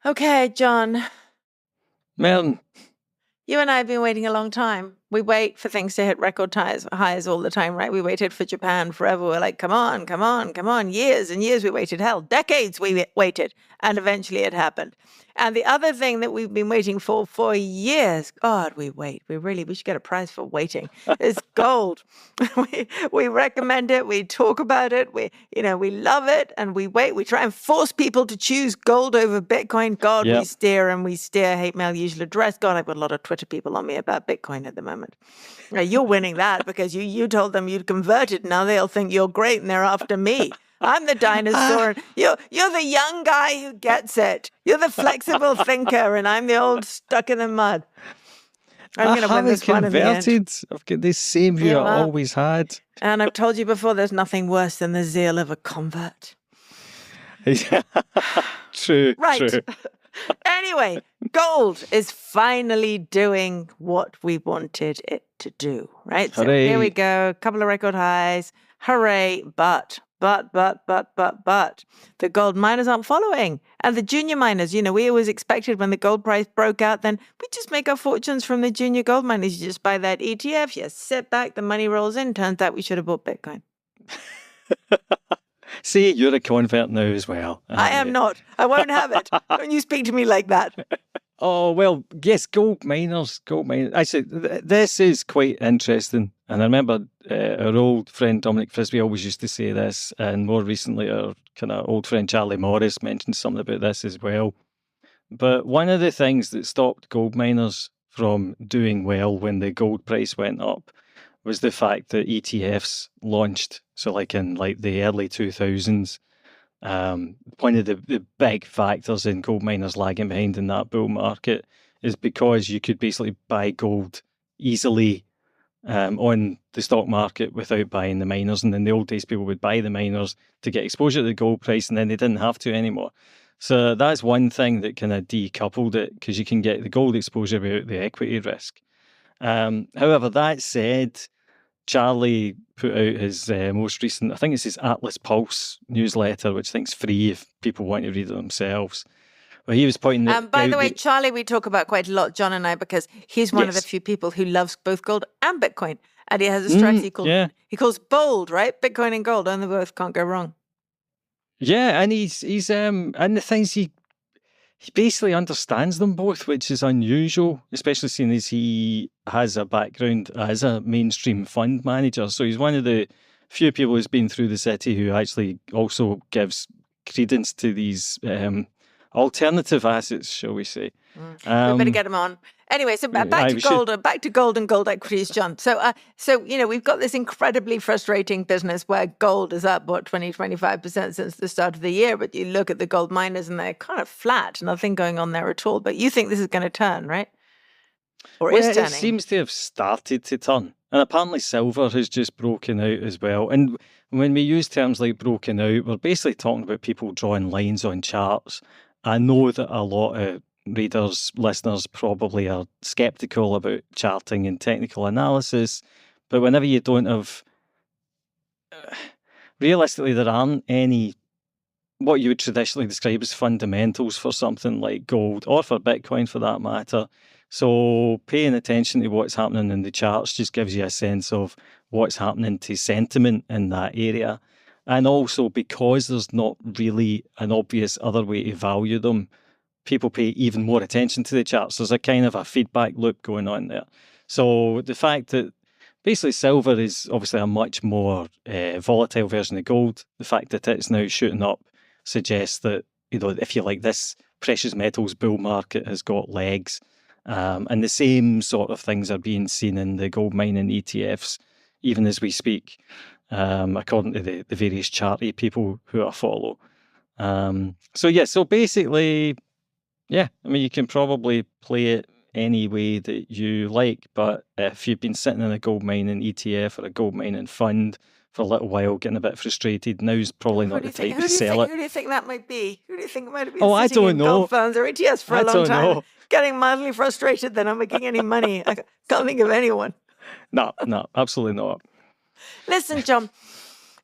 Okay, John, Merryn, you and I have been waiting a long time. We wait for things to hit record highs all the time, right? We waited for Japan forever. We're like, come on, come on, come on. Years and years we waited. Hell, decades we waited. And eventually it happened. And the other thing that we've been waiting for years, God, we wait. We should get a prize for waiting. It's gold. we recommend it. We talk about it. We love it. And we wait. We try and force people to choose gold over Bitcoin. God, we Yep. steer and we steer. Hate mail, usual address. God, I've got a lot of Twitter people on me about Bitcoin at the moment. You're winning that because you told them you'd converted. Now they'll think you're great and they're after me. I'm the dinosaur. You're the young guy who gets it. You're the flexible thinker, and I'm the old stuck in the mud. I'm going to win this one in the end. converted. I've got the same view I always had. And I've told you before, there's nothing worse than the zeal of a convert. True. Right. True. Anyway, gold is finally doing what we wanted it to do, right? So Hooray. here we go, a couple of record highs. Hooray, but the gold miners aren't following. And the junior miners, we always expected when the gold price broke out, then we just make our fortunes from the junior gold miners. You just buy that ETF, you sit back, the money rolls in. Turns out we should have bought Bitcoin. See, you're a convert now as well. I am not. I won't have it. Don't you speak to me like that. Oh, well, yes, gold miners. Actually, this is quite interesting. And I remember our old friend Dominic Frisby always used to say this, and more recently our kind of old friend Charlie Morris mentioned something about this as well. But one of the things that stopped gold miners from doing well when the gold price went up was the fact that ETFs launched. So like in the early 2000s, one of the big factors in gold miners lagging behind in that bull market is because you could basically buy gold easily on the stock market without buying the miners. And in the old days, people would buy the miners to get exposure to the gold price, and then they didn't have to anymore. So that's one thing that kind of decoupled it, because you can get the gold exposure without the equity risk. However, that said, Charlie put out his most recent, I think it's his Atlas Pulse newsletter, which I think is free if people want to read it themselves. Well, he was pointing out... by the way, Charlie, we talk about quite a lot, John and I, because he's one of the few people who loves both gold and Bitcoin. And he has a strategy he calls bold, right? Bitcoin and gold, and they both can't go wrong. Yeah, and he's and the things he basically understands them both, which is unusual, especially seeing as he has a background as a mainstream fund manager. So he's one of the few people who's been through the city who actually also gives credence to these alternative assets, shall we say. We better get him on. Anyway, so back to gold and gold equities, John. So we've got this incredibly frustrating business where gold is up, 20-25% since the start of the year, but you look at the gold miners and they're kind of flat, nothing going on there at all. But you think this is going to turn, right? Or is turning? It seems to have started to turn. And apparently silver has just broken out as well. And when we use terms like broken out, we're basically talking about people drawing lines on charts. I know that a lot of readers, listeners probably are skeptical about charting and technical analysis, but whenever you don't have... realistically, there aren't any what you would traditionally describe as fundamentals for something like gold, or for Bitcoin for that matter. So paying attention to what's happening in the charts just gives you a sense of what's happening to sentiment in that area. And also, because there's not really an obvious other way to value them, people pay even more attention to the charts. There's a kind of a feedback loop going on there. So the fact that basically silver is obviously a much more volatile version of gold, the fact that it's now shooting up suggests that, if you like, this precious metals bull market has got legs. And the same sort of things are being seen in the gold mining ETFs, even as we speak, according to the various charty people who I follow. So basically... yeah, I mean, you can probably play it any way that you like, but if you've been sitting in a gold mining ETF or a gold mining fund for a little while, getting a bit frustrated, now's probably not the time to sell it. Who do you think that might be? Who do you think might have been I sitting don't in know. gold funds or ETFs for a long time? Know. Getting mildly frustrated, they're not making any money. I can't think of anyone. No, absolutely not. Listen, John,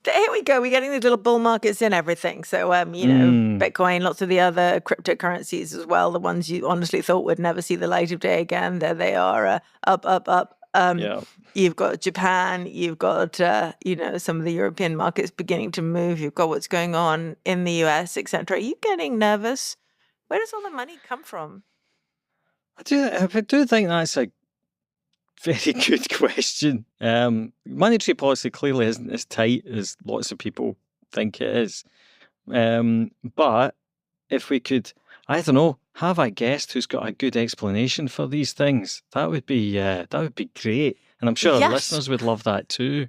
Here we go. We're getting these little bull markets in everything. So, Bitcoin, lots of the other cryptocurrencies as well, the ones you honestly thought would never see the light of day again. There they are, up, up, up. Yeah. You've got Japan. You've got, some of the European markets beginning to move. You've got what's going on in the US, etc. Are you getting nervous? Where does all the money come from? I do think that's a very good question. Monetary policy clearly isn't as tight as lots of people think it is. But if we could, I don't know, have a guest who's got a good explanation for these things, that would be great. And I'm sure our listeners would love that too.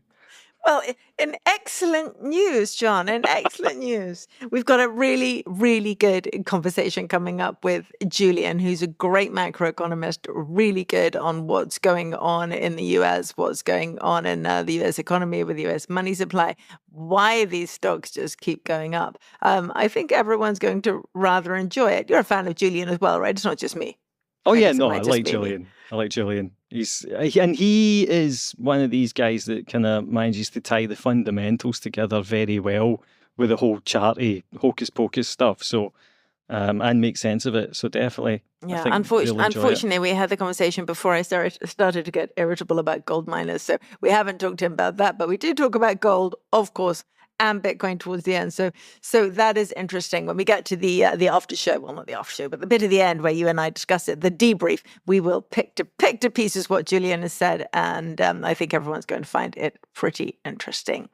Well, in excellent news, John, in excellent news. We've got a really, really good conversation coming up with Julian, who's a great macroeconomist, really good on what's going on in the US, what's going on in the US economy with the US money supply, why these stocks just keep going up. I think everyone's going to rather enjoy it. You're a fan of Julian as well, right? It's not just me. Oh yeah, no, I like Julian. I like Julian. He is one of these guys that kind of manages to tie the fundamentals together very well with the whole charty hocus pocus stuff. So, and make sense of it. So definitely, yeah. I think Unfortunately, we had the conversation before I started to get irritable about gold miners. So we haven't talked to him about that, but we did talk about gold, of course, and Bitcoin towards the end. So that is interesting. When we get to the after show, well, not the after show, but the bit at the end where you and I discuss it, the debrief, we will pick to pieces what Julian has said, and I think everyone's going to find it pretty interesting.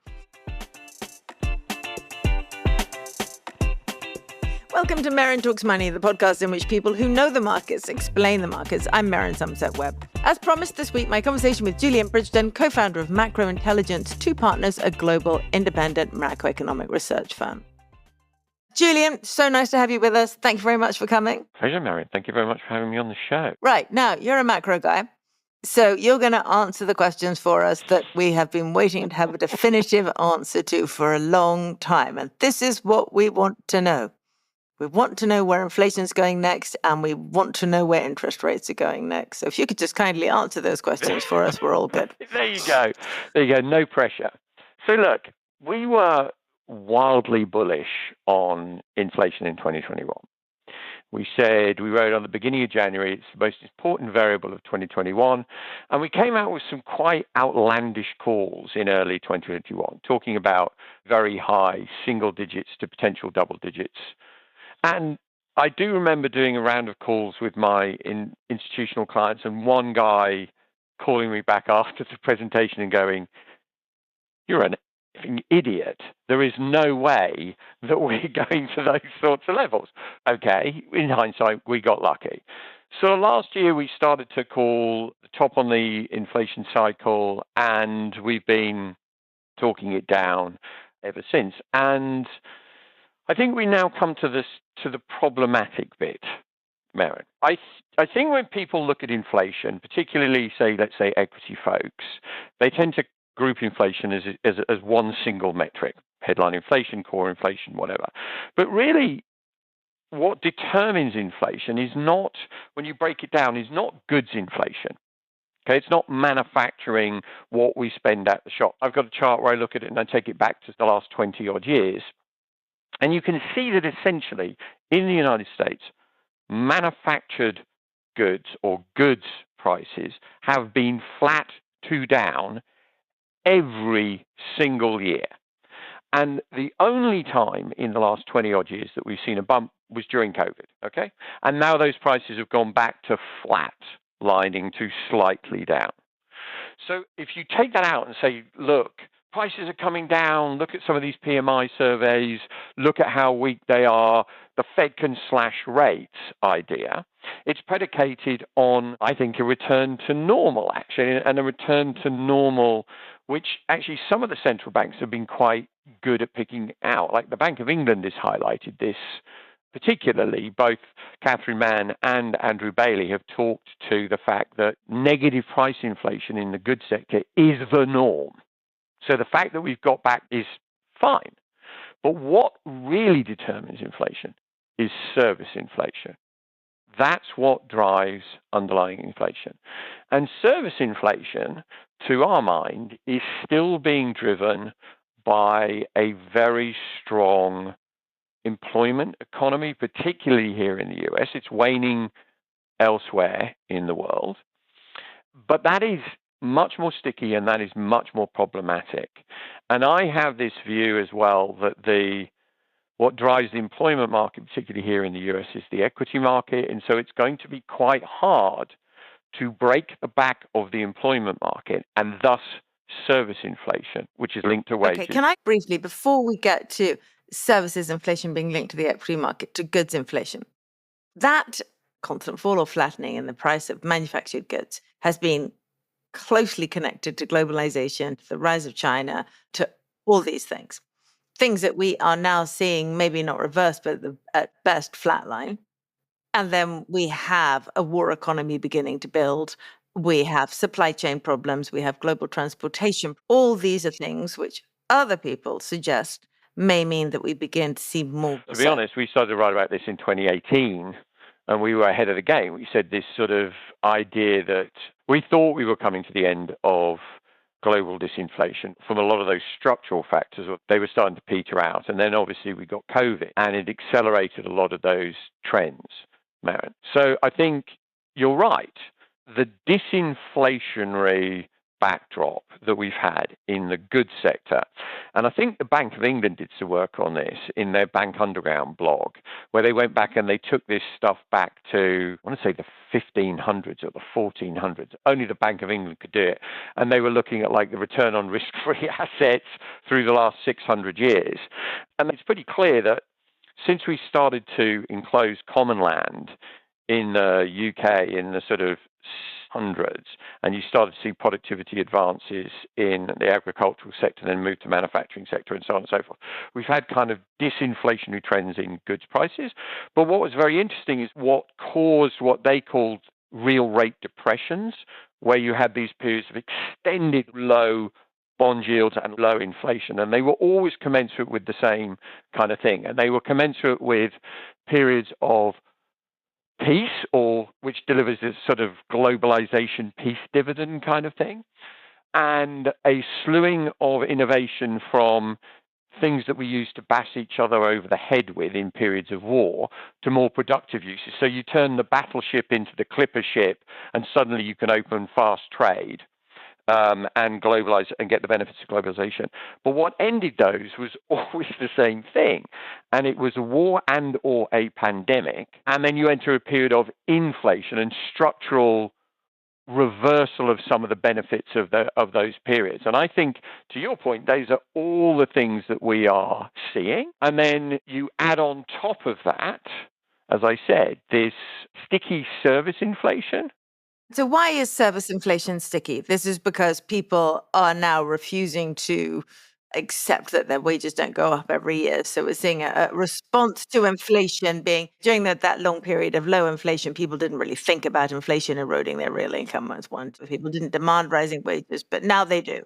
Welcome to Merryn Talks Money, the podcast in which people who know the markets explain the markets. I'm Merryn Somerset Webb. As promised this week, my conversation with Julian Brigden, co-founder of Macro Intelligence, two partners, a global independent macroeconomic research firm. Julian, so nice to have you with us. Thank you very much for coming. Pleasure, Merryn. Thank you very much for having me on the show. Right. Now, you're a macro guy. So you're going to answer the questions for us that we have been waiting to have a definitive answer to for a long time. And this is what we want to know. We want to know where inflation is going next, and we want to know where interest rates are going next. So if you could just kindly answer those questions for us, we're all good. There you go. No pressure. So look, we were wildly bullish on inflation in 2021. We wrote on the beginning of January, it's the most important variable of 2021. And we came out with some quite outlandish calls in early 2021, talking about very high single digits to potential double digits. And I do remember doing a round of calls with my institutional clients, and one guy calling me back after the presentation and going, "You're an effing idiot. There is no way that we're going to those sorts of levels." Okay, in hindsight, we got lucky. So last year, we started to call the top on the inflation cycle, and we've been talking it down ever since. And I think we now come to the problematic bit, Merryn. I think when people look at inflation, particularly, let's say equity folks, they tend to group inflation as one single metric: headline inflation, core inflation, whatever. But really, what determines inflation is not, when you break it down, is not goods inflation. Okay, it's not manufacturing what we spend at the shop. I've got a chart where I look at it and I take it back to the last 20 odd years. And you can see that essentially in the United States, manufactured goods or goods prices have been flat to down every single year. And the only time in the last 20 odd years that we've seen a bump was during COVID, okay? And now those prices have gone back to flat, lining to slightly down. So if you take that out and say, look, prices are coming down, look at some of these PMI surveys, look at how weak they are, the Fed can slash rates idea, it's predicated on, I think, a return to normal, actually, and a return to normal, which actually some of the central banks have been quite good at picking out. Like the Bank of England has highlighted this particularly. Both Catherine Mann and Andrew Bailey have talked to the fact that negative price inflation in the goods sector is the norm. So the fact that we've got back is fine. But what really determines inflation is service inflation. That's what drives underlying inflation. And service inflation, to our mind, is still being driven by a very strong employment economy, particularly here in the US. It's waning elsewhere in the world. But that is much more sticky and that is much more problematic. And I have this view as well that what drives the employment market, particularly here in the US, is the equity market. And so it's going to be quite hard to break the back of the employment market and thus service inflation, which is linked to wages. Okay, can I briefly, before we get to services inflation being linked to the equity market, to goods inflation, that constant fall or flattening in the price of manufactured goods has been closely connected to globalization, to the rise of China, to all these things. Things that we are now seeing, maybe not reversed, but at best flatline. And then we have a war economy beginning to build. We have supply chain problems. We have global transportation. All these are things which other people suggest may mean that we begin to see more. To be honest, we started to write about this in 2018, and we were ahead of the game. We said this sort of idea that we thought we were coming to the end of global disinflation from a lot of those structural factors. They were starting to peter out. And then obviously we got COVID, and it accelerated a lot of those trends, Merryn. So I think you're right. The disinflationary backdrop that we've had in the goods sector, and I think the Bank of England did some work on this in their Bank Underground blog, where they went back and they took this stuff back to, I want to say, the 1500s or the 1400s. Only the Bank of England could do it. And they were looking at like the return on risk-free assets through the last 600 years. And it's pretty clear that since we started to enclose common land in the UK in the sort of hundreds, and you started to see productivity advances in the agricultural sector, then move to manufacturing sector, and so on and so forth. We've had kind of disinflationary trends in goods prices. But what was very interesting is what caused what they called real rate depressions, where you had these periods of extended low bond yields and low inflation. And they were always commensurate with the same kind of thing. And they were commensurate with periods of peace, or which delivers this sort of globalization peace dividend kind of thing, and a slewing of innovation from things that we used to bash each other over the head with in periods of war to more productive uses. So you turn the battleship into the clipper ship, and suddenly you can open fast trade. And globalize and get the benefits of globalization. But what ended those was always the same thing. And it was a war and or a pandemic. And then you enter a period of inflation and structural reversal of some of the benefits of those periods. And I think, to your point, those are all the things that we are seeing. And then you add on top of that, as I said, this sticky service inflation. So why is service inflation sticky? This is because people are now refusing to accept that their wages don't go up every year. So we're seeing a response to inflation being, during that long period of low inflation, people didn't really think about inflation eroding their real income as one. People didn't demand rising wages, but now they do.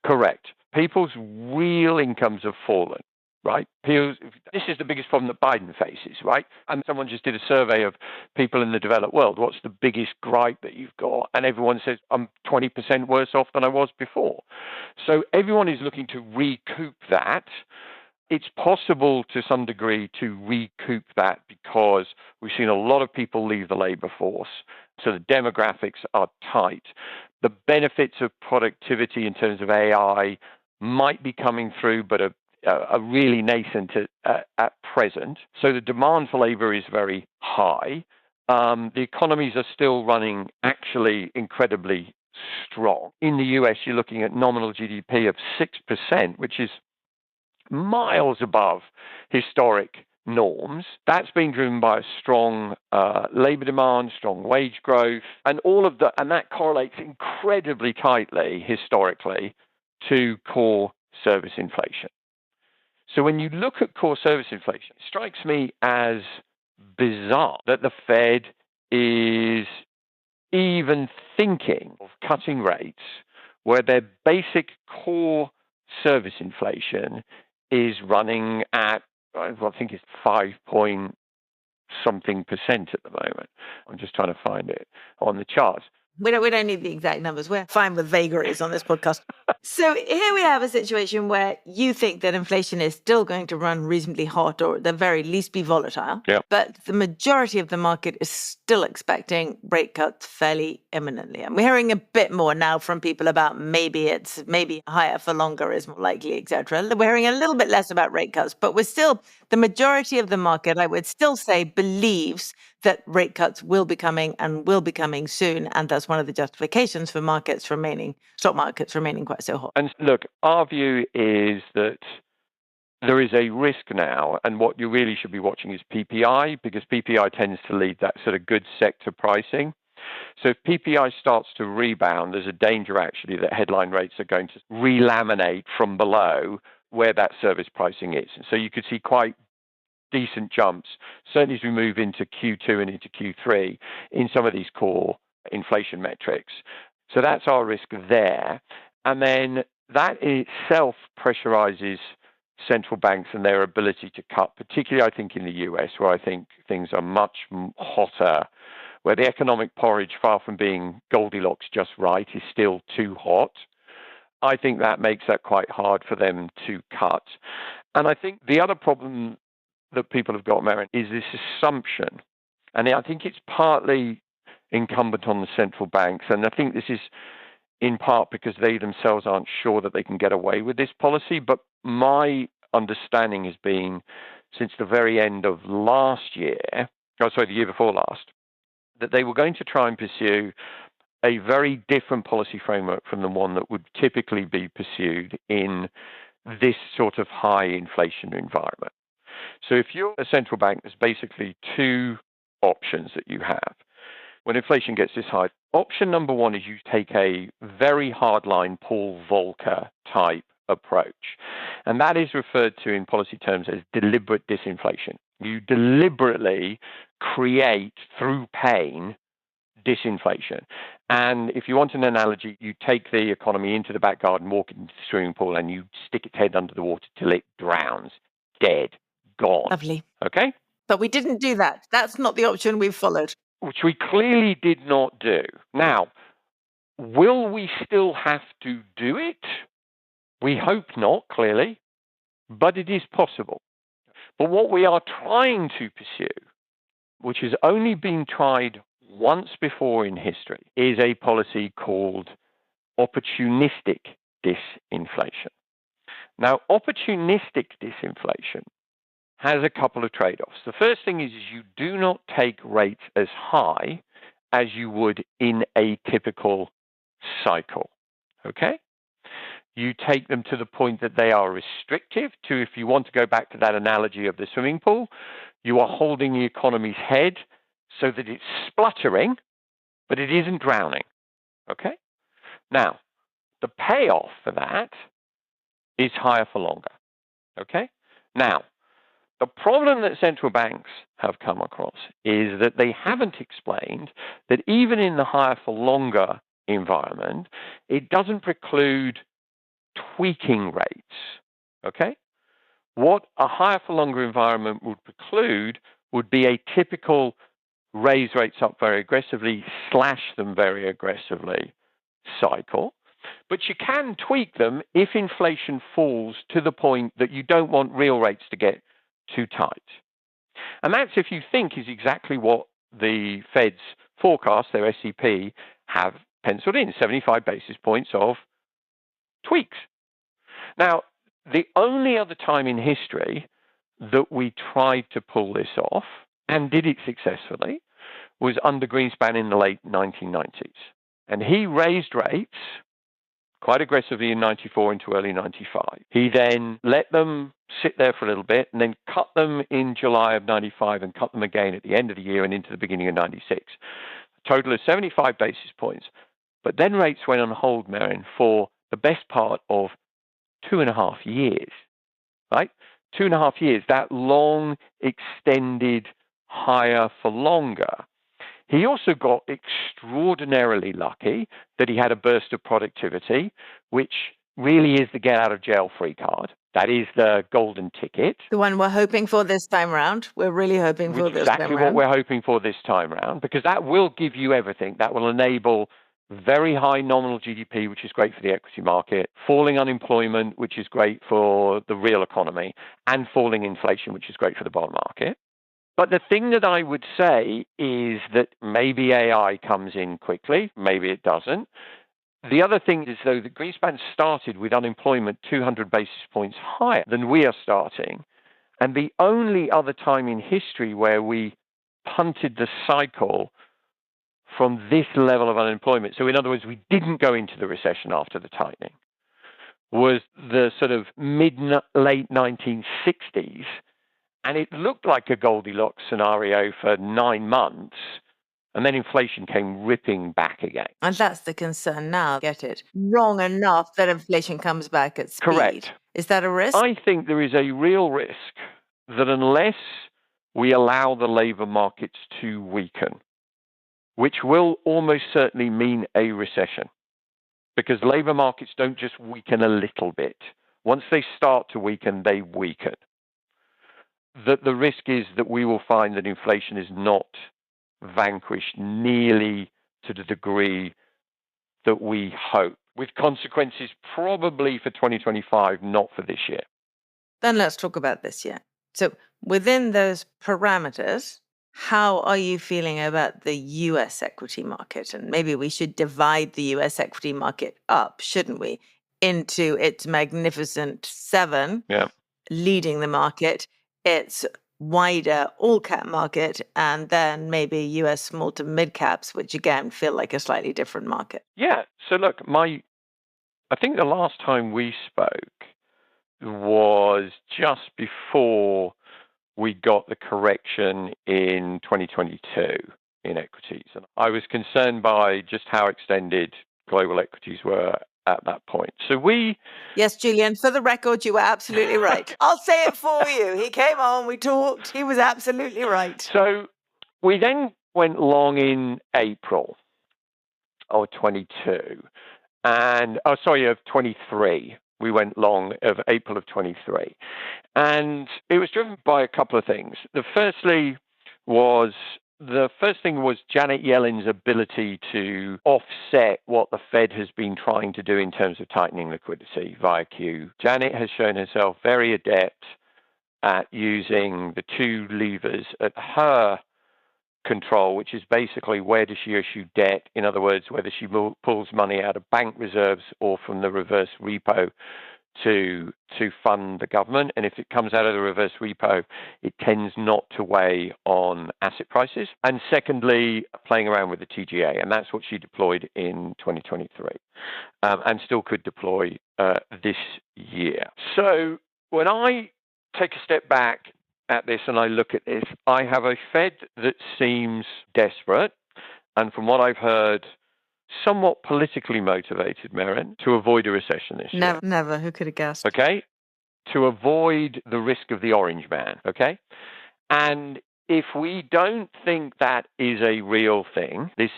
Correct. People's real incomes have fallen. Right? This is the biggest problem that Biden faces, right? And someone just did a survey of people in the developed world. What's the biggest gripe that you've got? And everyone says, I'm 20% worse off than I was before. So everyone is looking to recoup that. It's possible to some degree to recoup that because we've seen a lot of people leave the labor force. So the demographics are tight. The benefits of productivity in terms of AI might be coming through, but are really nascent at present. So the demand for labor is very high. The economies are still running actually incredibly strong. In the US, you're looking at nominal GDP of 6%, which is miles above historic norms. That's being driven by a strong labor demand, strong wage growth, and and that correlates incredibly tightly historically to core service inflation. So when you look at core service inflation, it strikes me as bizarre that the Fed is even thinking of cutting rates where their basic core service inflation is running at, I think it's 5-point-something% at the moment. I'm just trying to find it on the charts. We don't need the exact numbers. We're fine with vagaries on this podcast. So here we have a situation where you think that inflation is still going to run reasonably hot, or at the very least be volatile. Yep. But the majority of the market is still expecting rate cuts fairly imminently. And we're hearing a bit more now from people about maybe higher for longer is more likely, etc. We're hearing a little bit less about rate cuts, but the majority of the market, I would still say, believes that rate cuts will be coming and will be coming soon. And that's one of the justifications for stock markets remaining quite so hot. And look, our view is that there is a risk now, and what you really should be watching is PPI, because PPI tends to lead that sort of goods sector pricing. So if PPI starts to rebound, there's a danger actually that headline rates are going to relaminate from below where that service pricing is. And so you could see quite decent jumps, certainly as we move into Q2 and into Q3 in some of these core inflation metrics. So that's our risk there. And then that in itself pressurizes central banks and their ability to cut, particularly I think in the US, where I think things are much hotter, where the economic porridge, far from being Goldilocks just right, is still too hot. I think that makes that quite hard for them to cut. And I think the other problem that people have got, Merryn, is this assumption. And I think it's partly incumbent on the central banks. And I think this is in part because they themselves aren't sure that they can get away with this policy. But my understanding has been since the very end of the year before last, that they were going to try and pursue a very different policy framework from the one that would typically be pursued in this sort of high inflation environment. So if you're a central bank, there's basically two options that you have. When inflation gets this high, option number one is you take a very hardline Paul Volcker type approach. And that is referred to in policy terms as deliberate disinflation. You deliberately create through pain disinflation. And if you want an analogy, you take the economy into the back garden, walk into the swimming pool, and you stick its head under the water till it drowns, dead, gone. Lovely. Okay? But we didn't do that. That's not the option we've followed. Which we clearly did not do. Now, will we still have to do it? We hope not, clearly, but it is possible. But what we are trying to pursue, which has only been tried once before in history, is a policy called opportunistic disinflation. Now, opportunistic disinflation has a couple of trade-offs. The first thing is you do not take rates as high as you would in a typical cycle, okay? You take them to the point that they are restrictive to, if you want to go back to that analogy of the swimming pool, you are holding the economy's head so that it's spluttering, but it isn't drowning, okay? Now, the payoff for that is higher for longer, okay? Now, the problem that central banks have come across is that they haven't explained that even in the higher for longer environment, it doesn't preclude tweaking rates, okay? What a higher for longer environment would preclude would be a typical raise rates up very aggressively, slash them very aggressively cycle. But you can tweak them if inflation falls to the point that you don't want real rates to get too tight. And that's, if you think, is exactly what the Fed's forecast, their SEP, have penciled in, 75 basis points of tweaks. Now, the only other time in history that we tried to pull this off, and did it successfully, was under Greenspan in the late 1990s. And he raised rates quite aggressively in 94 into early 95. He then let them sit there for a little bit and then cut them in July of 95 and cut them again at the end of the year and into the beginning of 96. A total of 75 basis points. But then rates went on hold, Merryn, for the best part of 2.5 years, right? 2.5 years, that long, extended, higher for longer. He also got extraordinarily lucky that he had a burst of productivity, which really is the get-out-of-jail-free card. That is the golden ticket. The one we're hoping for this time around. We're really hoping for this time around. Exactly what we're hoping for this time around, because that will give you everything. That will enable very high nominal GDP, which is great for the equity market, falling unemployment, which is great for the real economy, and falling inflation, which is great for the bond market. But the thing that I would say is that maybe AI comes in quickly, maybe it doesn't. The other thing is, though, that Greenspan started with unemployment 200 basis points higher than we are starting. And the only other time in history where we punted the cycle from this level of unemployment, so in other words, we didn't go into the recession after the tightening, was the sort of late 1960s. And it looked like a Goldilocks scenario for 9 months. And then inflation came ripping back again. And that's the concern now. Get it wrong enough that inflation comes back at speed. Correct. Is that a risk? I think there is a real risk that unless we allow the labour markets to weaken, which will almost certainly mean a recession, because labour markets don't just weaken a little bit. Once they start to weaken, they weaken. That the risk is that we will find that inflation is not vanquished nearly to the degree that we hope, with consequences probably for 2025, not for this year. Then let's talk about this year. So within those parameters, how are you feeling about the US equity market? And maybe we should divide the US equity market up, shouldn't we, into its magnificent 7 leading the market, its wider all-cap market, and then maybe US small to mid-caps, which again feel like a slightly different market. Yeah. So look, I think the last time we spoke was just before we got the correction in 2022 in equities. And I was concerned by just how extended global equities were at that point. So Yes, Julian, for the record, you were absolutely right. I'll say it for you. He came on, we talked, he was absolutely right. So we then went long in April of 22 of 23. We went long of April of 23. And it was driven by a couple of things. The first thing was Janet Yellen's ability to offset what the Fed has been trying to do in terms of tightening liquidity via QE. Janet has shown herself very adept at using the two levers at her control, which is basically where does she issue debt? In other words, whether she pulls money out of bank reserves or from the reverse repo to fund the government. And if it comes out of the reverse repo, it tends not to weigh on asset prices. And secondly, playing around with the TGA. And that's what she deployed in 2023 and still could deploy this year. So when I take a step back at this and I look at this, I have a Fed that seems desperate. And from what I've heard, somewhat politically motivated, Merryn, to avoid a recession this year. Never. Who could have guessed? Okay? To avoid the risk of the orange man. Okay? And if we don't think that is a real thing, this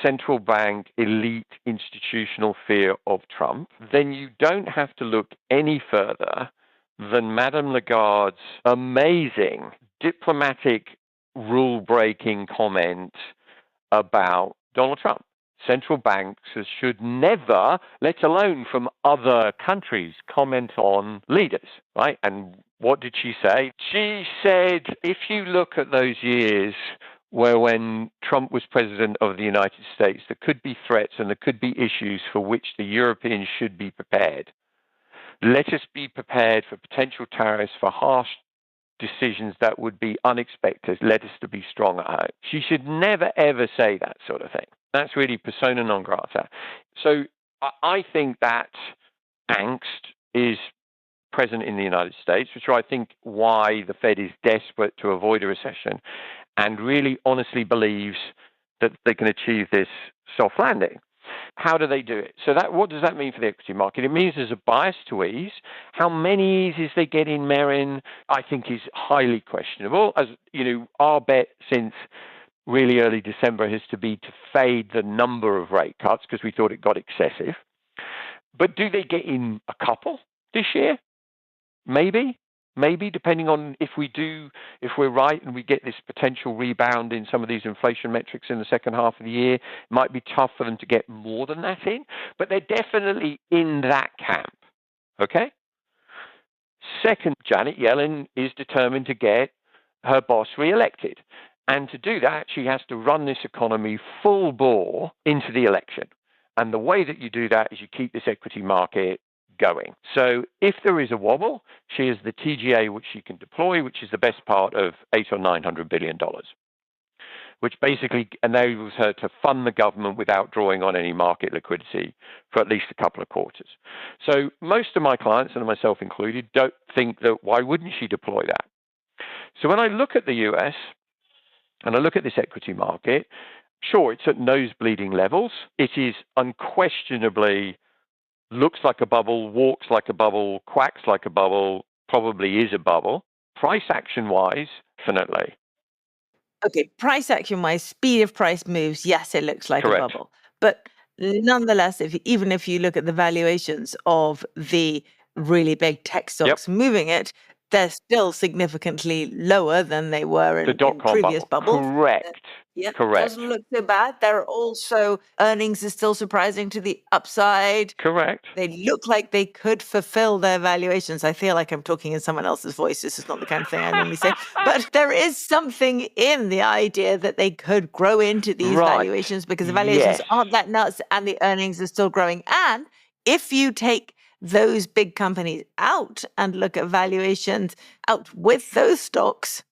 central bank elite institutional fear of Trump, then you don't have to look any further than Madame Lagarde's amazing diplomatic rule-breaking comment about Donald Trump. Central banks should never, let alone from other countries, comment on leaders, right? And what did she say? She said, if you look at those years where when Trump was president of the United States, there could be threats and there could be issues for which the Europeans should be prepared. Let us be prepared for potential tariffs, for harsh decisions that would be unexpected. Let us to be strong at home. She should never, ever say that sort of thing. That's really persona non grata. So I think that angst is present in the United States, which I think why the Fed is desperate to avoid a recession and really honestly believes that they can achieve this soft landing. How do they do it? So what does that mean for the equity market? It means there's a bias to ease. How many eases they get in, Merryn, I think is highly questionable. As you know, our bet since really early December has to be to fade the number of rate cuts because we thought it got excessive. But do they get in a couple this year? Maybe. maybe, depending on if we're right and we get this potential rebound in some of these inflation metrics in the second half of the year. It might be tough for them to get more than that in, but they're definitely in that camp. Okay? Second, Janet Yellen is determined to get her boss reelected. And to do that, she has to run this economy full bore into the election. And the way that you do that is you keep this equity market going. So if there is a wobble, she has the TGA which she can deploy, which is the best part of $800 or $900 billion, which basically enables her to fund the government without drawing on any market liquidity for at least a couple of quarters. So most of my clients, and myself included, don't think that why wouldn't she deploy that? So when I look at the US and I look at this equity market, sure, it's at nose-bleeding levels. It is unquestionably looks like a bubble, walks like a bubble, quacks like a bubble, probably is a bubble. Price action-wise, definitely. Okay, price action-wise, speed of price moves, yes, it looks like Correct. a bubble. But nonetheless, even if you look at the valuations of the really big tech stocks moving it, they're still significantly lower than they were in dot-com previous bubble. bubbles. Correct. Yep, Correct. doesn't look so bad. There are also earnings are still surprising to the upside. Correct. They look like they could fulfill their valuations. I feel like I'm talking in someone else's voice. This is not the kind of thing I normally say. But there is something in the idea that they could grow into these valuations because the valuations aren't that nuts and the earnings are still growing. And if you take those big companies out and look at valuations out with those stocks,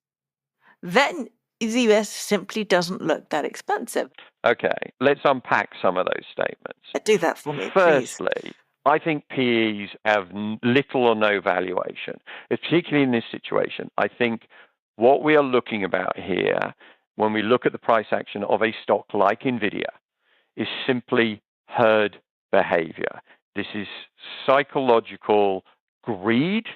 then the US simply doesn't look that expensive. Okay, let's unpack some of those statements. Do that for me, Firstly, please. I think PEs have little or no valuation, particularly in this situation. I think what we are looking about here, when we look at the price action of a stock like NVIDIA, is simply herd behavior. This is psychological greed.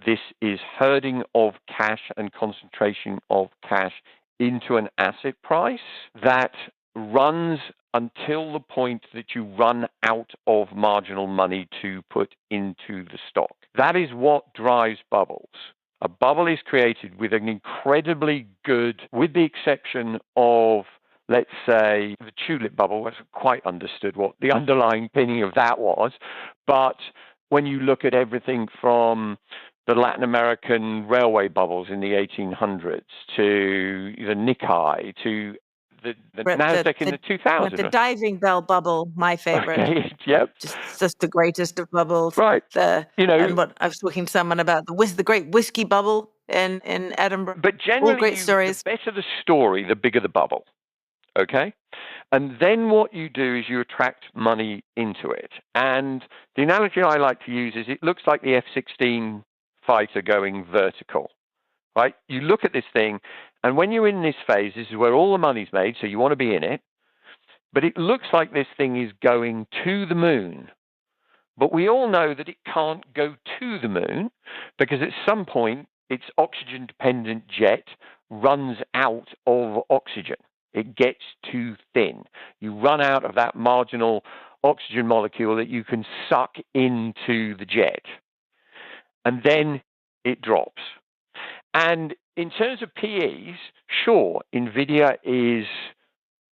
This is herding of cash and concentration of cash into an asset price that runs until the point that you run out of marginal money to put into the stock. That is what drives bubbles. A bubble is created with an incredibly good, with the exception of, let's say, the tulip bubble. I haven't quite understood what the underlying meaning of that was. But when you look at everything from the Latin American railway bubbles in the 1800s to the Nikkei to the NASDAQ in the 2000s. The diving bell bubble, my favorite. Okay, yep. Just the greatest of bubbles. Right. And what I was talking to someone about, the great whiskey bubble in Edinburgh. But generally, all great stories. The better the story, the bigger the bubble. Okay? And then what you do is you attract money into it. And the analogy I like to use is it looks like the F-16 fighter going vertical, right? You look at this thing, and when you're in this phase, this is where all the money's made, so you want to be in it. But it looks like this thing is going to the moon. But we all know that it can't go to the moon because at some point, its oxygen-dependent jet runs out of oxygen. It gets too thin. You run out of that marginal oxygen molecule that you can suck into the jet. And then it drops. And in terms of PEs, sure, NVIDIA is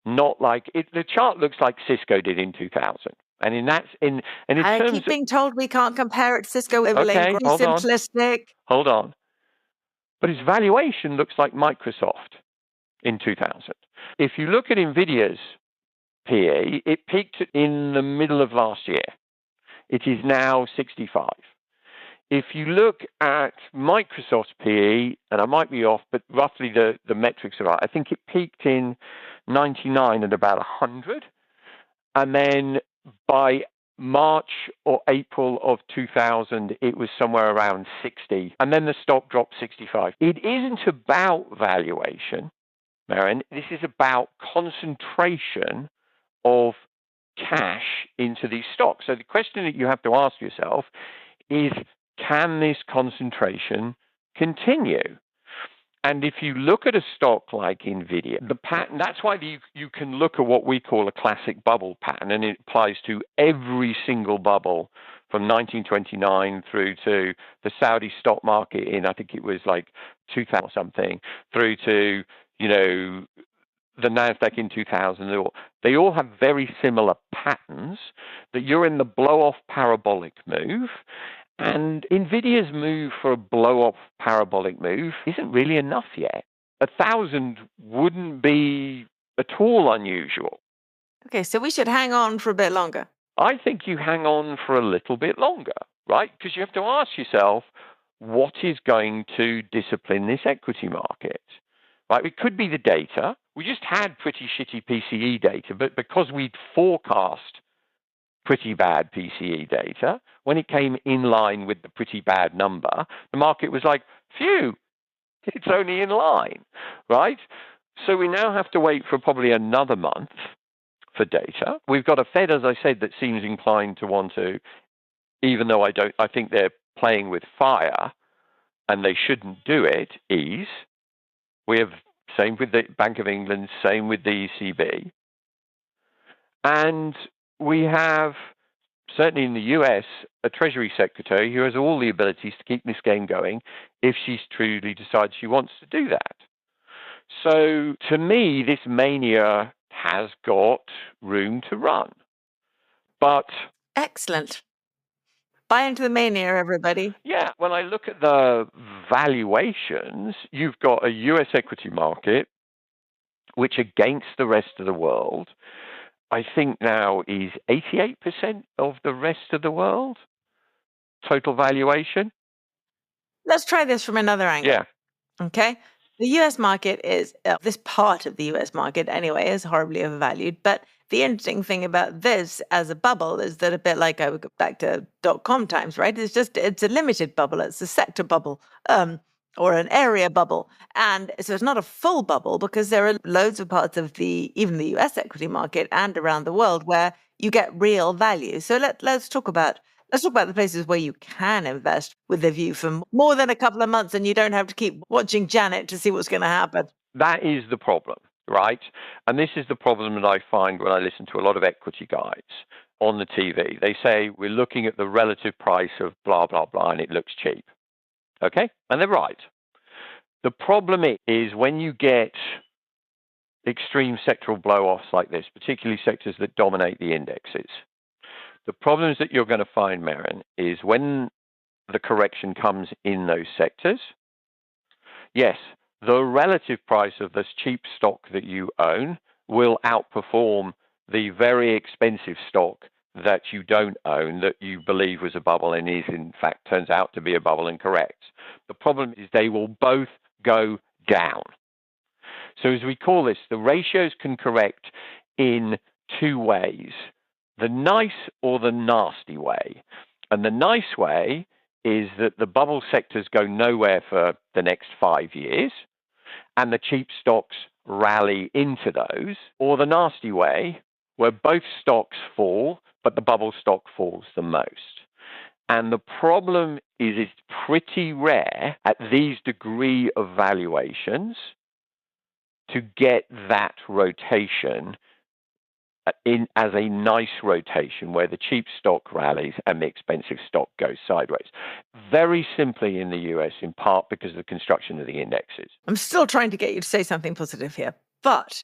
not like it. The chart looks like Cisco did in 2000. I keep being told we can't compare it to Cisco. Okay, hold on. Simplistic. Hold on. But its valuation looks like Microsoft in 2000. If you look at NVIDIA's PE, it peaked in the middle of last year. It is now 65. If you look at Microsoft's PE, and I might be off, but roughly the metrics are right, I think it peaked in 99 at about 100. And then by March or April of 2000, it was somewhere around 60. And then the stock dropped 65. It isn't about valuation, Merryn. This is about concentration of cash into these stocks. So the question that you have to ask yourself is, can this concentration continue? And if you look at a stock like NVIDIA, the pattern, that's why you can look at what we call a classic bubble pattern, and it applies to every single bubble from 1929 through to the Saudi stock market in, I think it was like 2000 or something, through to, the NASDAQ in 2000. They all have very similar patterns, that you're in the blow-off parabolic move. And NVIDIA's move for a blow-off parabolic move isn't really enough yet. 1,000 wouldn't be at all unusual. Okay, so we should hang on for a bit longer. I think you hang on for a little bit longer, right? Because you have to ask yourself, what is going to discipline this equity market? Right? It could be the data. We just had pretty shitty PCE data, but because we'd forecast pretty bad PCE data, when it came in line with the pretty bad number, the market was like, phew, it's only in line, right? So we now have to wait for probably another month for data. We've got a Fed, as I said, that seems inclined to want to, even though I think they're playing with fire and they shouldn't do it, ease. We have same with the Bank of England, same with the ECB. And we have, certainly in the US, a Treasury Secretary who has all the abilities to keep this game going if she truly decides she wants to do that. So to me, this mania has got room to run. But Excellent. Buy into the mania, everybody. yeah, when I look at the valuations, you've got a US equity market, which against the rest of the world, I think now is 88% of the rest of the world, total valuation. Let's try this from another angle. Yeah. Okay. The US market is, this part of the US market anyway, is horribly overvalued. But the interesting thing about this as a bubble is that, a bit like I would go back to .com times, right? It's a limited bubble. It's a sector bubble, or an area bubble. And so it's not a full bubble, because there are loads of parts of even the US equity market and around the world where you get real value. So let's talk about the places where you can invest with a view for more than a couple of months, and you don't have to keep watching Janet to see what's going to happen. That is the problem, right? And this is the problem that I find when I listen to a lot of equity guys on the TV. They say, we're looking at the relative price of blah, blah, blah, and it looks cheap. Okay? And they're right. The problem is when you get extreme sectoral blow-offs like this, particularly sectors that dominate the indexes, the problems that you're going to find, Merryn, is when the correction comes in those sectors, yes, the relative price of this cheap stock that you own will outperform the very expensive stock that you don't own, that you believe was a bubble and is, in fact, turns out to be a bubble and correct. The problem is they will both go down. So as we call this, the ratios can correct in two ways: the nice or the nasty way. And the nice way is that the bubble sectors go nowhere for the next 5 years, and the cheap stocks rally into those. Or the nasty way, where both stocks fall, but the bubble stock falls the most. And the problem is it's pretty rare at these degree of valuations to get that rotation in as a nice rotation where the cheap stock rallies and the expensive stock goes sideways. Very simply in the US, in part because of the construction of the indexes. I'm still trying to get you to say something positive here. But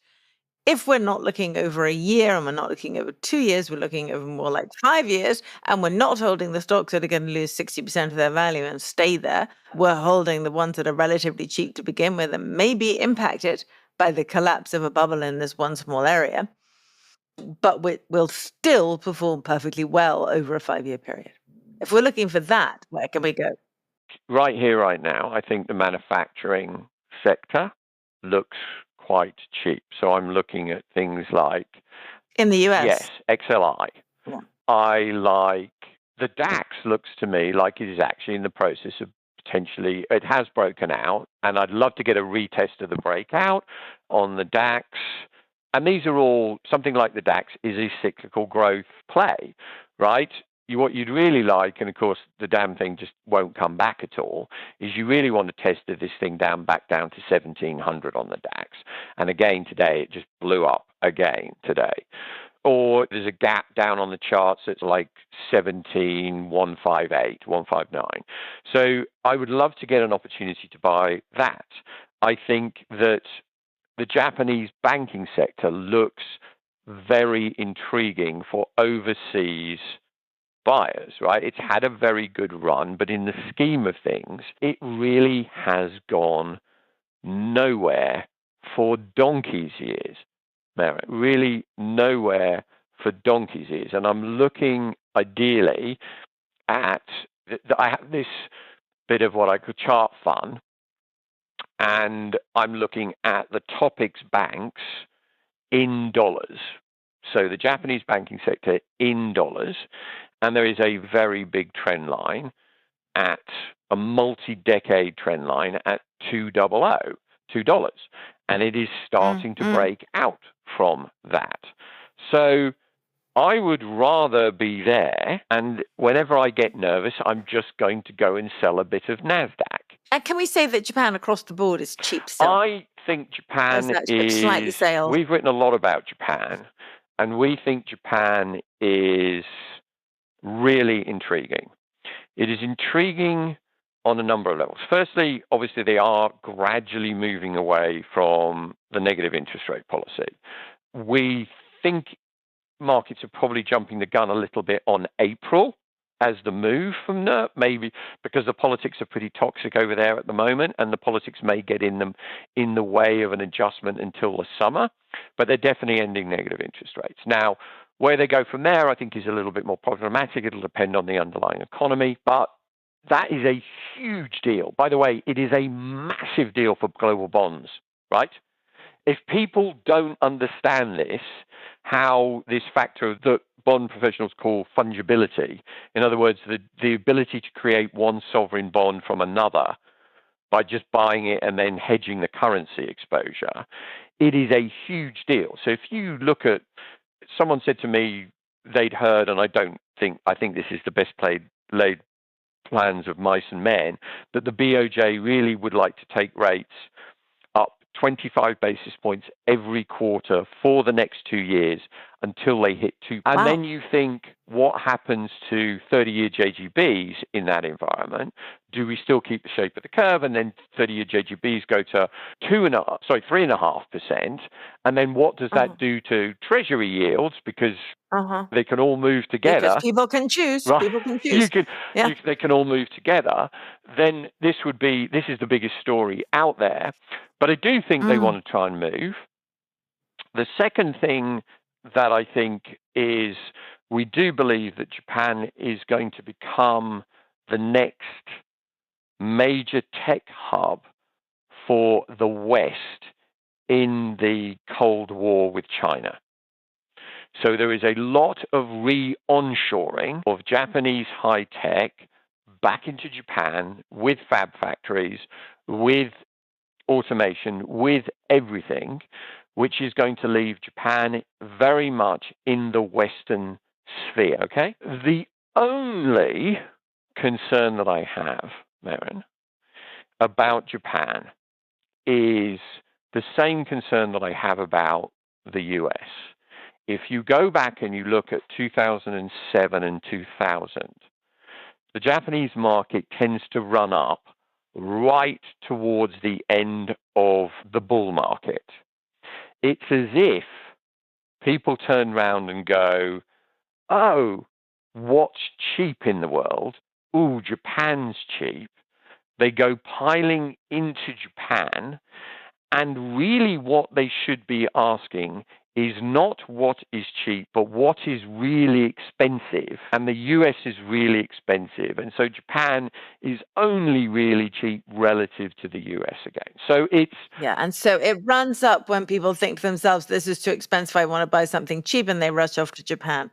if we're not looking over a year, and we're not looking over 2 years, we're looking over more like 5 years, and we're not holding the stocks that are going to lose 60% of their value and stay there, we're holding the ones that are relatively cheap to begin with and may be impacted by the collapse of a bubble in this one small area, but we'll still perform perfectly well over a 5-year period. If we're looking for that, where can we go? Right here, right now, I think the manufacturing sector looks quite cheap. So I'm looking at things like, In the US? yes, XLI. Yeah. I like the DAX. Looks to me like it is actually in the process of potentially, it has broken out, and I'd love to get a retest of the breakout on the DAX. And these are all, something like the DAX is a cyclical growth play, right? What you'd really like, and of course the damn thing just won't come back at all, is you really want to test this thing back down to 1700 on the DAX. And again today, it just blew up again today. or there's a gap down on the charts that's like 17,158, 159. So I would love to get an opportunity to buy that. I think that the Japanese banking sector looks very intriguing for overseas buyers, right? It's had a very good run, but in the scheme of things, it really has gone nowhere for donkey's years, Merryn. Really nowhere for donkey's years. And I'm looking ideally at, I have this bit of what I could chart fun, and I'm looking at the Topics banks in dollars. So the Japanese banking sector in dollars, and there is a very big trend line at a multi-decade trend line at $2.00, $2, and it is starting to break out from that. So I would rather be there, and whenever I get nervous, I'm just going to go and sell a bit of NASDAQ. And can we say that Japan across the board is cheap still? I think Japan slightly sales? We've written a lot about Japan, and we think Japan is really intriguing. It is intriguing on a number of levels. Firstly, obviously, they are gradually moving away from the negative interest rate policy. We think markets are probably jumping the gun a little bit on April as the move from NERP, maybe because the politics are pretty toxic over there at the moment, and the politics may get in the way of an adjustment until the summer, but they're definitely ending negative interest rates. Now, where they go from there, I think, is a little bit more problematic. It'll depend on the underlying economy, but that is a huge deal. By the way, it is a massive deal for global bonds, right? If people don't understand this, how this factor that bond professionals call fungibility, in other words, the ability to create one sovereign bond from another by just buying it and then hedging the currency exposure, it is a huge deal. So if you look at, someone said to me they'd heard, and I think this is the best laid plans of mice and men, that the BOJ really would like to take rates up 25 basis points every quarter for the next 2 years until they hit 2. And then you think, what happens to 30-year JGBs in that environment? Do we still keep the shape of the curve? And then 30-year JGBs go to 3.5%. And then what does that do to Treasury yields? Because they can all move together. Because people can choose. Right. People can choose. They can all move together. Then this is the biggest story out there. But I do think they want to try and move. The second thing that I think is, we do believe that Japan is going to become the next major tech hub for the West in the Cold War with China. So there is a lot of re-onshoring of Japanese high tech back into Japan with fab factories, with automation, with everything, which is going to leave Japan very much in the Western sphere, okay? The only concern that I have, Merryn, about Japan is the same concern that I have about the US. If you go back and you look at 2007 and 2000, the Japanese market tends to run up right towards the end of the bull market. It's as if people turn around and go, oh, what's cheap in the world? Ooh, Japan's cheap. They go piling into Japan, and really what they should be asking is not what is cheap, but what is really expensive. And the US is really expensive. And so Japan is only really cheap relative to the US again. So it's... Yeah, and so it runs up when people think to themselves, this is too expensive, I want to buy something cheap, and they rush off to Japan.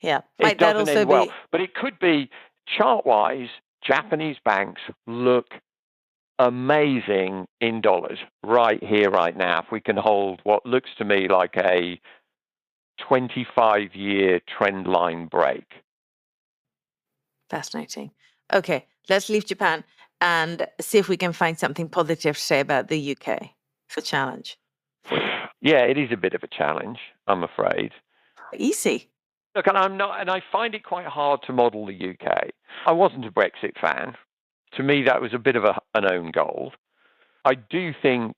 Yeah. It doesn't end well. But it could be, chart-wise, Japanese banks look amazing in dollars right here, right now. If we can hold what looks to me like a 25-year trend line break. Fascinating. Okay, let's leave Japan and see if we can find something positive to say about the UK. It's a challenge. Yeah, it is a bit of a challenge, I'm afraid. Easy. Look, and I find it quite hard to model the UK. I wasn't a Brexit fan. To me, that was a bit of an own goal. I do think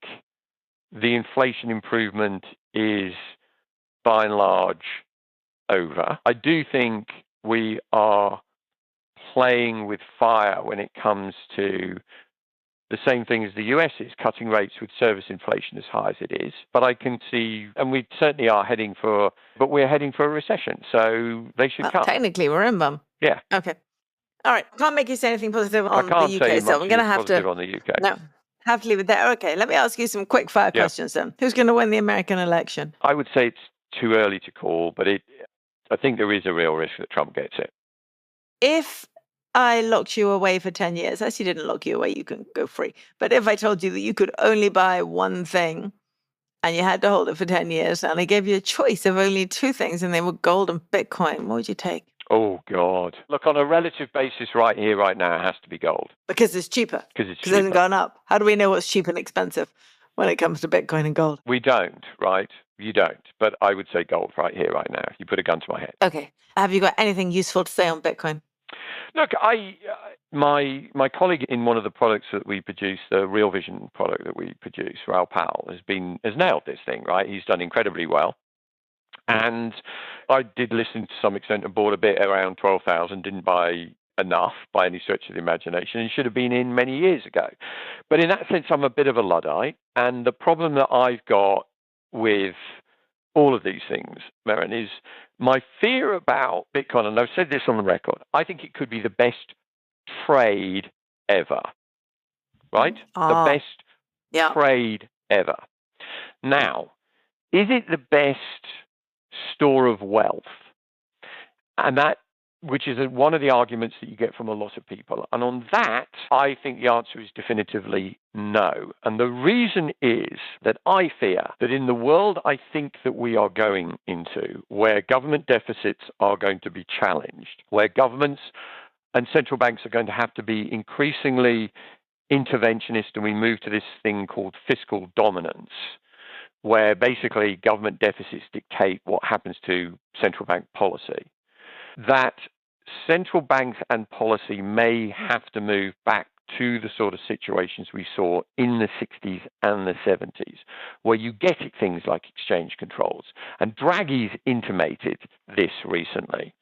the inflation improvement is, by and large, over. I do think we are playing with fire when it comes to the same thing as the US is, cutting rates with service inflation as high as it is. But I can see, and we certainly are we're heading for a recession, so they should come. Technically, we're in one. Yeah. Okay. All right. Can't make you say anything positive on I can't the say UK, so much I'm going to have positive to. on the UK. No, have to leave it there. Okay. Let me ask you some quick fire questions then. Who's going to win the American election? I would say it's too early to call, but I think there is a real risk that Trump gets it. If I locked you away for 10 years, I actually didn't lock you away, you can go free. But if I told you that you could only buy one thing and you had to hold it for 10 years, and I gave you a choice of only two things and they were gold and Bitcoin, what would you take? Oh, God. Look, on a relative basis right here, right now, it has to be gold. Because it's cheaper. Because it hasn't gone up. How do we know what's cheap and expensive when it comes to Bitcoin and gold? We don't, right? You don't. But I would say gold right here, right now. You put a gun to my head. Okay. Have you got anything useful to say on Bitcoin? Look, my colleague in one of the products that we produce, the Real Vision product that we produce, Raoul Powell, has nailed this thing, right? He's done incredibly well. And I did listen to some extent and bought a bit around 12,000, didn't buy enough by any stretch of the imagination, and should have been in many years ago. But in that sense, I'm a bit of a Luddite. And the problem that I've got with all of these things, Merryn, is my fear about Bitcoin, and I've said this on the record, I think it could be the best trade ever, right? The best trade ever. Now, is it the best store of wealth? And that, which is one of the arguments that you get from a lot of people. And on that, I think the answer is definitively no. And the reason is that I fear that in the world I think that we are going into, where government deficits are going to be challenged, where governments and central banks are going to have to be increasingly interventionist, and we move to this thing called fiscal dominance, where basically government deficits dictate what happens to central bank policy, that central banks and policy may have to move back to the sort of situations we saw in the 60s and the 70s, where you get things like exchange controls. And Draghi's intimated this recently.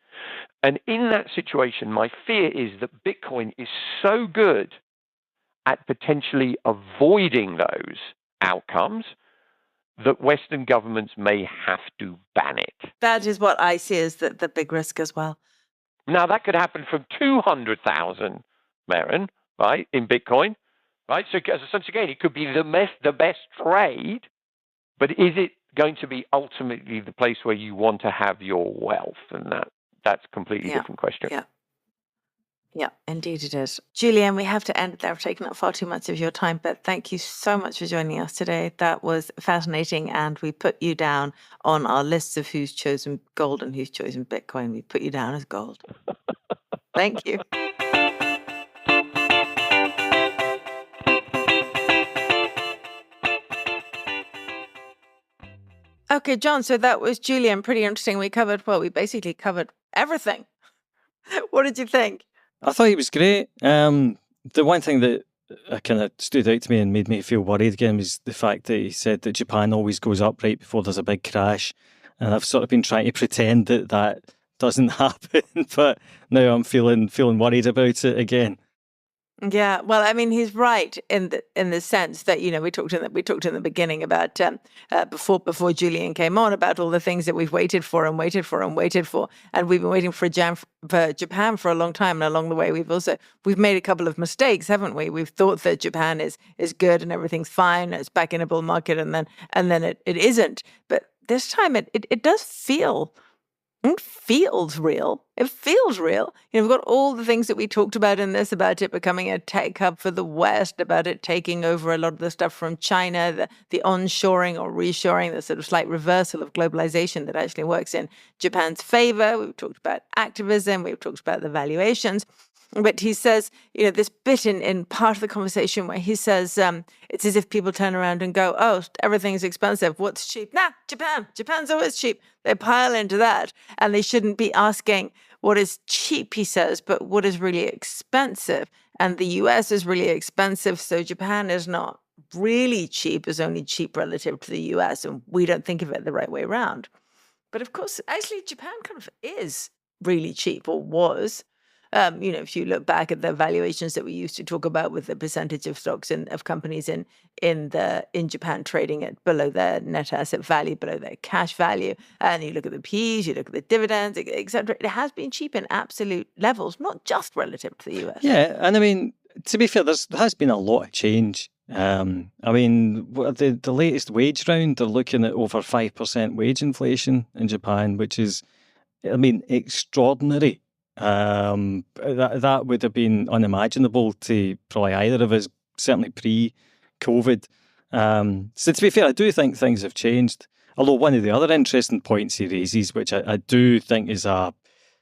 And in that situation, my fear is that Bitcoin is so good at potentially avoiding those outcomes that Western governments may have to ban it. That is what I see as the big risk as well. Now, that could happen from 200,000, Merryn, right, in Bitcoin, right? So, once again, it could be the best trade, but is it going to be ultimately the place where you want to have your wealth? And that's a completely different question. Yeah, indeed it is. Julian, we have to end it there. I've taken up far too much of your time, but thank you so much for joining us today. That was fascinating, and we put you down on our lists of who's chosen gold and who's chosen Bitcoin. We put you down as gold. Thank you. Okay, John, so that was Julian. Pretty interesting. We basically covered everything. What did you think? I thought he was great. The one thing that kind of stood out to me and made me feel worried again was the fact that he said that Japan always goes up right before there's a big crash. And I've sort of been trying to pretend that doesn't happen, but now I'm feeling worried about it again. Yeah, well, I mean, he's right in the sense that, you know, we talked in the beginning about before Julian came on, about all the things that we've waited for, and we've been waiting for Japan for a long time, and along the way we've made a couple of mistakes, haven't we? We've thought that Japan is good and everything's fine, it's back in a bull market, and then it isn't. But this time it does feel. It feels real. It feels real. You know, we've got all the things that we talked about in this, about it becoming a tech hub for the West, about it taking over a lot of the stuff from China, the onshoring or reshoring, the sort of slight reversal of globalization that actually works in Japan's favor. We've talked about activism. We've talked about the valuations. But he says, this bit in part of the conversation where he says, it's as if people turn around and go, oh, everything's expensive. What's cheap? Nah, Japan. Japan's always cheap. They pile into that. And they shouldn't be asking what is cheap, he says, but what is really expensive. And the US is really expensive. So Japan is not really cheap, is only cheap relative to the US. And we don't think of it the right way around. But of course, actually, Japan kind of is really cheap, or was. If you look back at the valuations that we used to talk about with the percentage of stocks of companies in Japan trading at below their net asset value, below their cash value, and you look at the P's, you look at the dividends, etc., it has been cheap in absolute levels, not just relative to the US. Yeah, and I mean, to be fair, there has been a lot of change. The latest wage round, they're looking at over 5% wage inflation in Japan, which is, extraordinary. That would have been unimaginable to probably either of us, certainly pre-COVID. So to be fair, I do think things have changed. Although one of the other interesting points he raises, which I do think is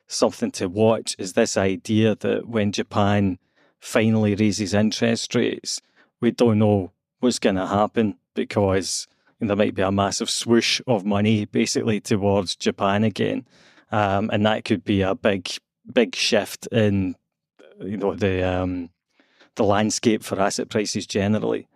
something to watch, is this idea that when Japan finally raises interest rates, we don't know what's going to happen, because there might be a massive swoosh of money basically towards Japan again. And that could be a big shift in the landscape for asset prices generally.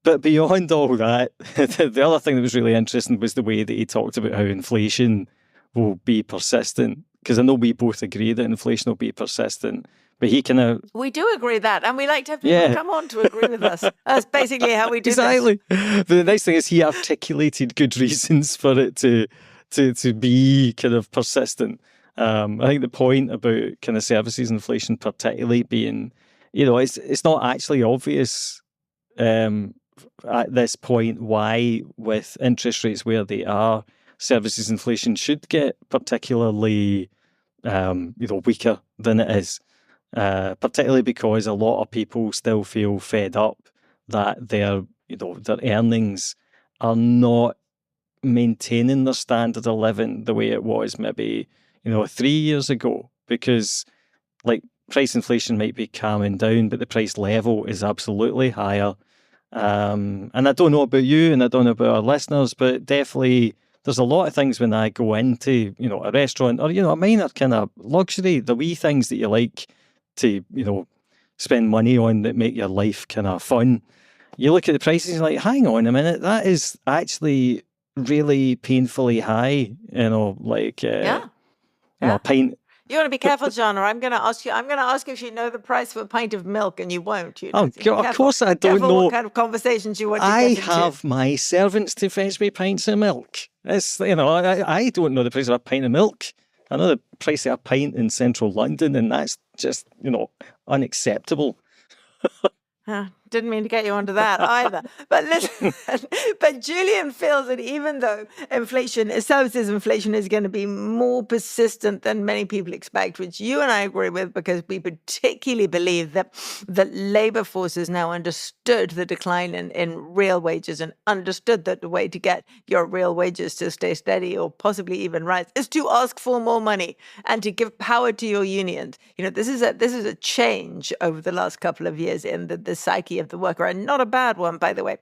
But beyond all that, the other thing that was really interesting was the way that he talked about how inflation will be persistent. Because I know we both agree that inflation will be persistent. But he kind of... We do agree that, and we like to have people come on to agree with us. That's basically how we do exactly. This. But the nice thing is he articulated good reasons for it to be kind of persistent. I think the point about kind of services inflation particularly being, it's not actually obvious at this point why, with interest rates where they are, services inflation should get particularly weaker than it is. Particularly because a lot of people still feel fed up that their earnings are not maintaining their standard of living the way it was maybe 3 years ago, because price inflation might be calming down, but the price level is absolutely higher. And I don't know about you, and I don't know about our listeners, but definitely there's a lot of things when I go into a restaurant or a minor kind of luxury, the wee things that you like to spend money on that make your life kind of fun. You look at the prices and you're like, hang on a minute, that is actually really painfully high. A pint. You want to be careful, John, or I'm going to ask you if you know the price of a pint of milk, and you won't. Of course I don't know. What kind of conversations you want to I get into. have my servants to fetch me pints of milk. It's, I don't know the price of a pint of milk. I know the price of a pint in central London, and that's just, unacceptable. Didn't mean to get you onto that either. But listen, but Julian feels that even though services inflation is going to be more persistent than many people expect, which you and I agree with, because we particularly believe that labor force has now understood the decline in real wages, and understood that the way to get your real wages to stay steady or possibly even rise is to ask for more money and to give power to your unions. This is a change over the last couple of years in the psyche of the worker, and not a bad one, by the way,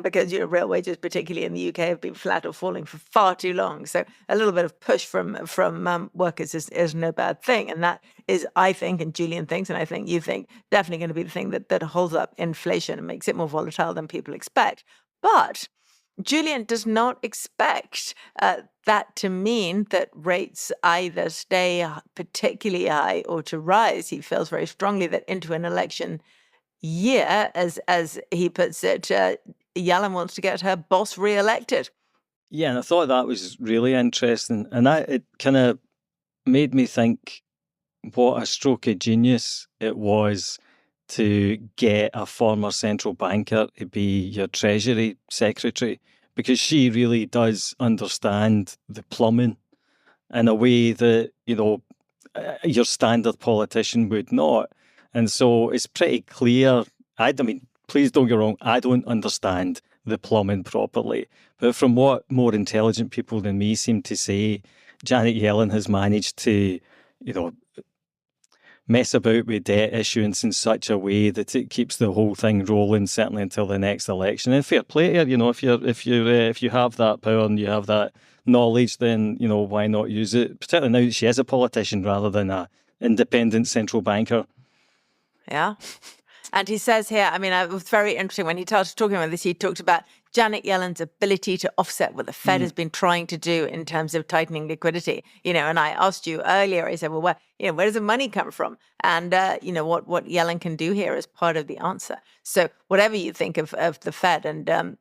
because real wages, particularly in the UK, have been flat or falling for far too long. So a little bit of push from workers is no bad thing, and that is, I think, and Julian thinks, and I think you think, definitely going to be the thing that holds up inflation and makes it more volatile than people expect. But Julian does not expect that to mean that rates either stay particularly high or to rise. He feels very strongly that into an election year, as he puts it, Yellen wants to get her boss re-elected. Yeah, and I thought that was really interesting, and it kind of made me think what a stroke of genius it was to get a former central banker to be your Treasury Secretary, because she really does understand the plumbing in a way that your standard politician would not. And so it's pretty clear. I mean, please don't get wrong, I don't understand the plumbing properly. But from what more intelligent people than me seem to say, Janet Yellen has managed to, mess about with debt issuance in such a way that it keeps the whole thing rolling, certainly until the next election. And fair play to her, if you have that power and you have that knowledge, then why not use it? Particularly now that she is a politician rather than a independent central banker. Yeah. And he says here, it was very interesting when he started talking about this. He talked about Janet Yellen's ability to offset what the Fed has been trying to do in terms of tightening liquidity. And I asked you earlier, I said, well, where does the money come from? And, what Yellen can do here is part of the answer. So whatever you think of the Fed, and,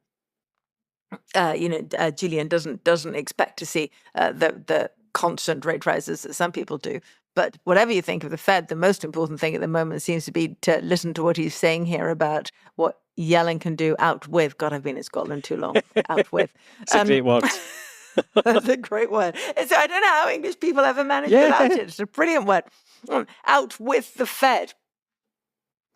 Julian doesn't expect to see the constant rate rises that some people do. But whatever you think of the Fed, the most important thing at the moment seems to be to listen to what he's saying here about what Yellen can do out with. God, I've been in Scotland too long. Out with. It's a great word. That's a great word. I don't know how English people ever manage without it. It's a brilliant word. Out with the Fed.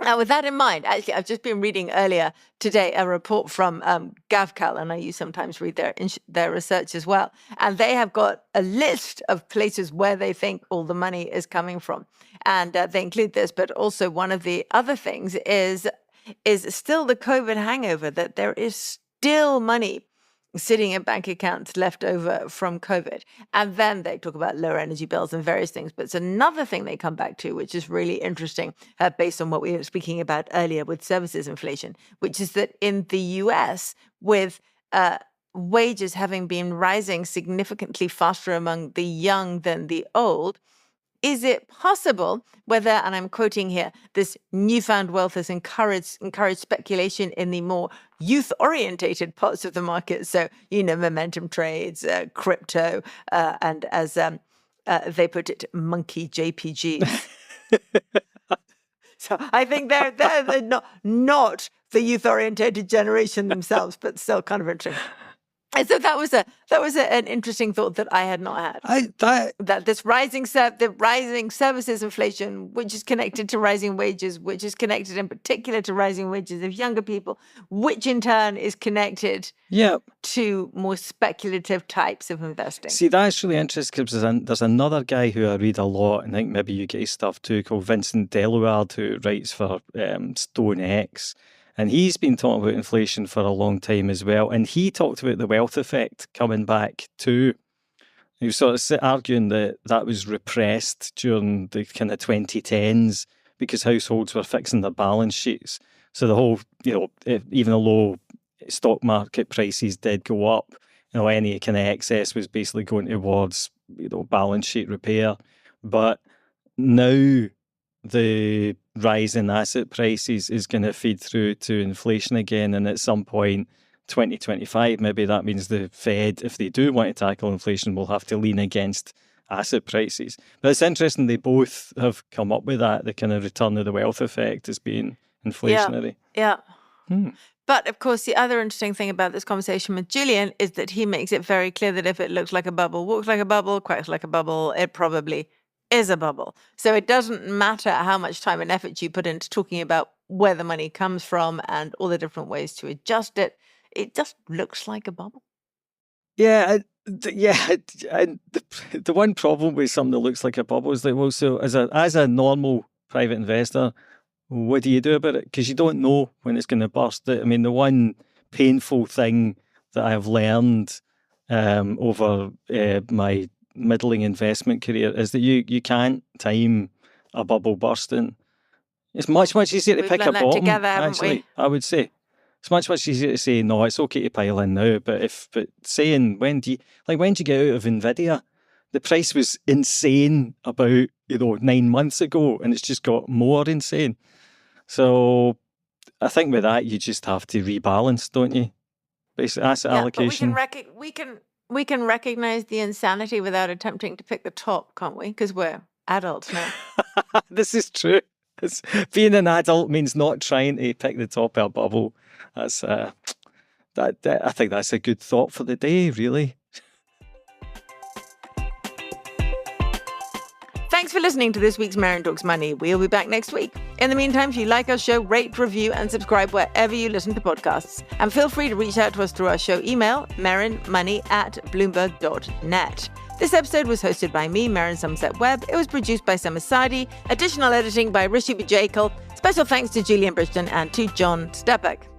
Now, with that in mind, actually, I've just been reading earlier today a report from GovCal, and you sometimes read their research as well. And they have got a list of places where they think all the money is coming from. And they include this, but also one of the other things is still the COVID hangover, that there is still money sitting in bank accounts left over from COVID. And then they talk about lower energy bills and various things. But it's another thing they come back to, which is really interesting, based on what we were speaking about earlier with services inflation, which is that in the US, with wages having been rising significantly faster among the young than the old, is it possible whether, and I'm quoting here, this newfound wealth has encouraged speculation in the more youth-orientated parts of the market? So, momentum trades, crypto, and as they put it, monkey JPGs. So I think they're not the youth-orientated generation themselves, but still kind of interesting. And so that was an interesting thought that I had not had. That this rising services inflation, which is connected to rising wages, which is connected in particular to rising wages of younger people, which in turn is connected to more speculative types of investing. See, that's really interesting because there's another guy who I read a lot, and I think maybe you get his stuff too, called Vincent Delouard, who writes for StoneX. And he's been talking about inflation for a long time as well. And he talked about the wealth effect coming back too. He was sort of arguing that was repressed during the kind of 2010s because households were fixing their balance sheets. So the whole, even though stock market prices did go up, any kind of excess was basically going towards, balance sheet repair. But now the rise in asset prices is going to feed through to inflation again. And at some point, 2025, maybe that means the Fed, if they do want to tackle inflation, will have to lean against asset prices. But it's interesting, they both have come up with that, the kind of return of the wealth effect as being inflationary. Yeah. But of course, the other interesting thing about this conversation with Julian is that he makes it very clear that if it looks like a bubble, walks like a bubble, quacks like a bubble, it probably is a bubble. So it doesn't matter how much time and effort you put into talking about where the money comes from and all the different ways to adjust it. It just looks like a bubble. Yeah. And the one problem with something that looks like a bubble is that, well, so as a normal private investor, what do you do about it? Because you don't know when it's going to burst. The one painful thing that I've learned over my middling investment career is that you can't time a bubble bursting. It's much easier to pick a bottom together, actually, I would say. It's much easier to say, no, it's okay to pile in now, but saying when do you get out of Nvidia? The price was insane about 9 months ago, and it's just got more insane. So I think with that you just have to rebalance, don't you? Basic asset allocation. But we can recognize the insanity without attempting to pick the top, can't we? Because we're adults now. This is true. Being an adult means not trying to pick the top of a bubble. That's I think that's a good thought for the day, really. Thanks for listening to this week's Merryn Talks Money. We'll be back next week. In the meantime, if you like our show, rate, review, and subscribe wherever you listen to podcasts. And feel free to reach out to us through our show email, merrynmoney@bloomberg.net. This episode was hosted by me, Merryn Somerset Webb. It was produced by Summer Sadi. Additional editing by Rishi Bajekal. Special thanks to Julian Brigden and to John Stepek.